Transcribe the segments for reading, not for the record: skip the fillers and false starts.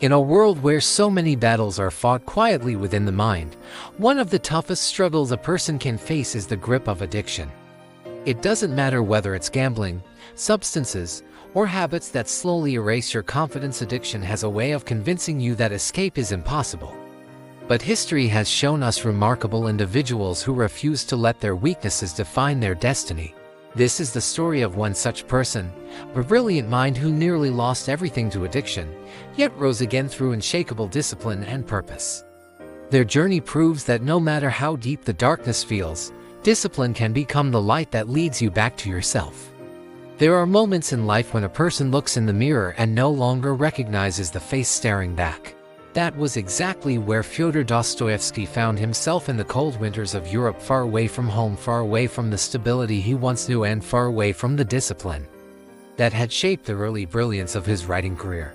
In a world where so many battles are fought quietly within the mind, one of the toughest struggles a person can face is the grip of addiction. It doesn't matter whether it's gambling, substances, or habits that slowly erase your confidence. Addiction has a way of convincing you that escape is impossible. But history has shown us remarkable individuals who refuse to let their weaknesses define their destiny. This is the story of one such person, a brilliant mind who nearly lost everything to addiction, yet rose again through unshakable discipline and purpose. Their journey proves that no matter how deep the darkness feels, discipline can become the light that leads you back to yourself. There are moments in life when a person looks in the mirror and no longer recognizes the face staring back. That was exactly where Fyodor Dostoevsky found himself in the cold winters of Europe, far away from home, far away from the stability he once knew, and far away from the discipline that had shaped the early brilliance of his writing career.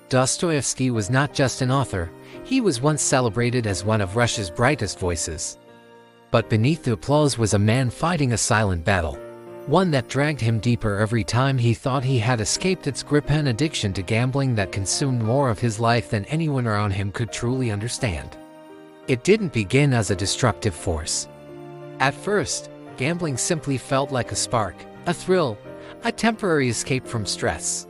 Dostoevsky was not just an author, he was once celebrated as one of Russia's brightest voices. But beneath the applause was a man fighting a silent battle, one that dragged him deeper every time he thought he had escaped its grip, an addiction to gambling that consumed more of his life than anyone around him could truly understand. It didn't begin as a destructive force. At first, gambling simply felt like a spark, a thrill, a temporary escape from stress.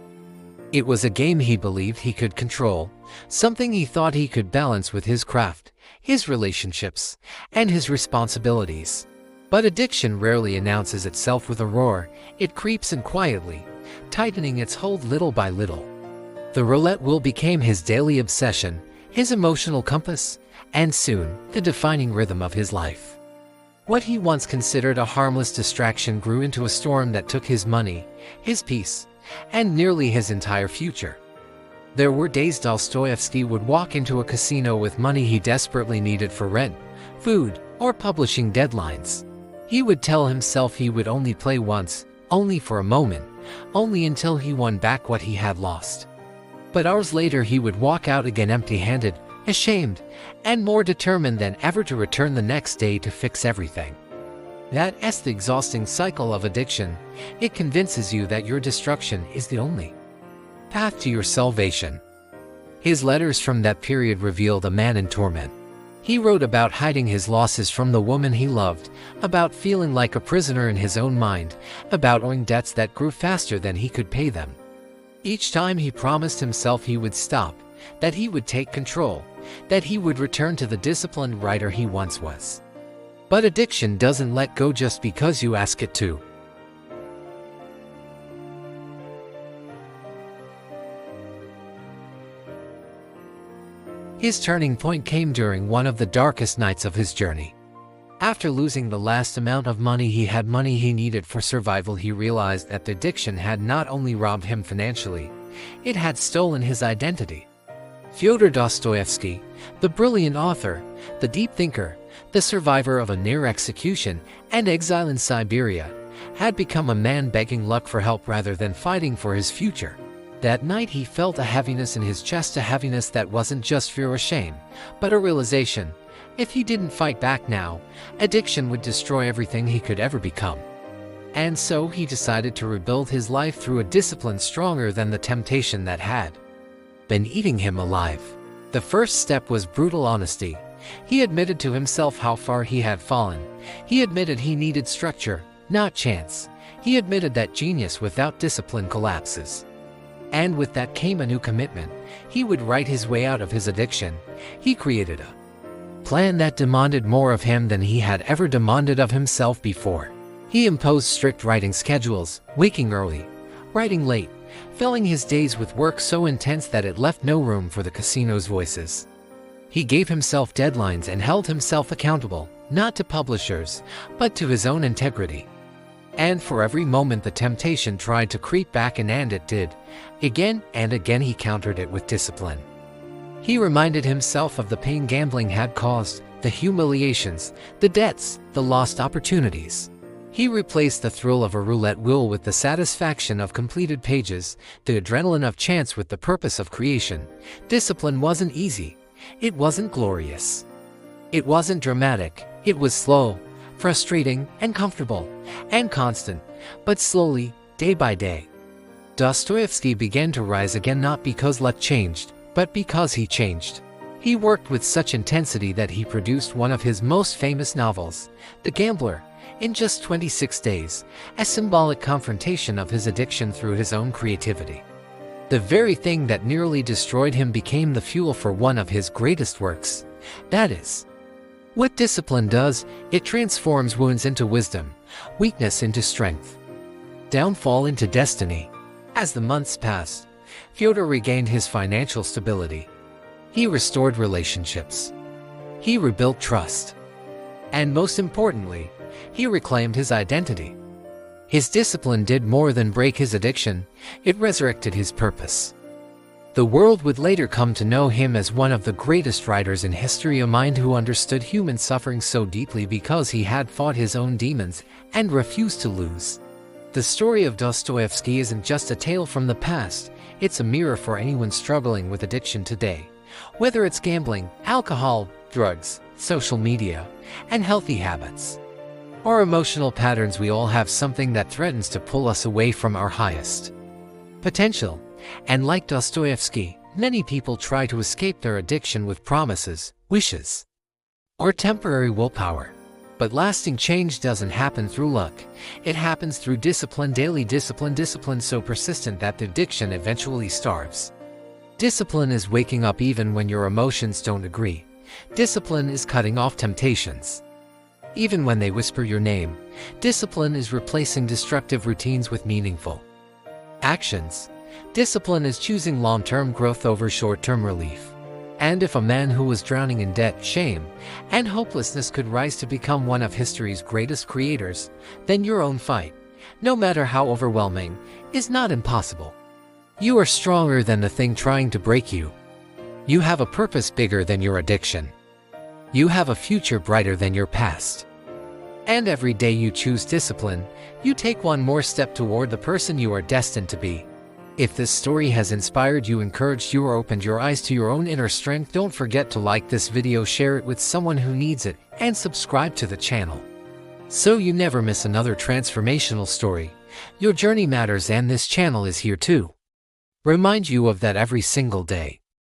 It was a game he believed he could control, something he thought he could balance with his craft, his relationships, and his responsibilities. But addiction rarely announces itself with a roar. It creeps in quietly, tightening its hold little by little. The roulette wheel became his daily obsession, his emotional compass, and soon, the defining rhythm of his life. What he once considered a harmless distraction grew into a storm that took his money, his peace, and nearly his entire future. There were days Dostoevsky would walk into a casino with money he desperately needed for rent, food, or publishing deadlines. He would tell himself he would only play once, only for a moment, only until he won back what he had lost. But hours later he would walk out again empty-handed, ashamed, and more determined than ever to return the next day to fix everything. That's the exhausting cycle of addiction. It convinces you that your destruction is the only path to your salvation. His letters from that period revealed a man in torment. He wrote about hiding his losses from the woman he loved, about feeling like a prisoner in his own mind, about owing debts that grew faster than he could pay them. Each time he promised himself he would stop, that he would take control, that he would return to the disciplined writer he once was. But addiction doesn't let go just because you ask it to. His turning point came during one of the darkest nights of his journey. After losing the last amount of money he needed for survival, he realized that the addiction had not only robbed him financially, it had stolen his identity. Fyodor Dostoevsky, the brilliant author, the deep thinker, the survivor of a near execution and exile in Siberia, had become a man begging luck for help rather than fighting for his future. That night he felt a heaviness in his chest, a heaviness that wasn't just fear or shame, but a realization: if he didn't fight back now, addiction would destroy everything he could ever become. And so he decided to rebuild his life through a discipline stronger than the temptation that had been eating him alive. The first step was brutal honesty. He admitted to himself how far he had fallen. He admitted he needed structure, not chance. He admitted that genius without discipline collapses. And with that came a new commitment. He would write his way out of his addiction. He created a plan that demanded more of him than he had ever demanded of himself before. He imposed strict writing schedules, waking early, writing late, filling his days with work so intense that it left no room for the casino's voices. He gave himself deadlines and held himself accountable, not to publishers, but to his own integrity. And for every moment the temptation tried to creep back, and it did, again and again, he countered it with discipline. He reminded himself of the pain gambling had caused, the humiliations, the debts, the lost opportunities. He replaced the thrill of a roulette wheel with the satisfaction of completed pages, the adrenaline of chance with the purpose of creation. Discipline wasn't easy. It wasn't glorious. It wasn't dramatic. It was slow, frustrating, and comfortable, and constant, but slowly, day by day. Dostoevsky began to rise again, not because luck changed, but because he changed. He worked with such intensity that he produced one of his most famous novels, The Gambler, in just 26 days, a symbolic confrontation of his addiction through his own creativity. The very thing that nearly destroyed him became the fuel for one of his greatest works. That is what discipline does. It transforms wounds into wisdom, weakness into strength, downfall into destiny. As the months passed, Fyodor regained his financial stability. He restored relationships. He rebuilt trust. And most importantly, he reclaimed his identity. His discipline did more than break his addiction, it resurrected his purpose. The world would later come to know him as one of the greatest writers in history, a mind who understood human suffering so deeply because he had fought his own demons and refused to lose. The story of Dostoevsky isn't just a tale from the past, it's a mirror for anyone struggling with addiction today. Whether it's gambling, alcohol, drugs, social media, and healthy habits, or emotional patterns, we all have something that threatens to pull us away from our highest potential. And like Dostoevsky, many people try to escape their addiction with promises, wishes, or temporary willpower. But lasting change doesn't happen through luck. It happens through discipline, daily discipline so persistent that the addiction eventually starves. Discipline is waking up even when your emotions don't agree. Discipline is cutting off temptations even when they whisper your name. Discipline is replacing destructive routines with meaningful actions. Discipline is choosing long-term growth over short-term relief. And if a man who was drowning in debt, shame, and hopelessness could rise to become one of history's greatest creators, then your own fight, no matter how overwhelming, is not impossible. You are stronger than the thing trying to break you. You have a purpose bigger than your addiction. You have a future brighter than your past. And every day you choose discipline, you take one more step toward the person you are destined to be. If this story has inspired you, encouraged you, or opened your eyes to your own inner strength, don't forget to like this video, share it with someone who needs it, and subscribe to the channel so you never miss another transformational story. Your journey matters, and this channel is here to remind you of that every single day.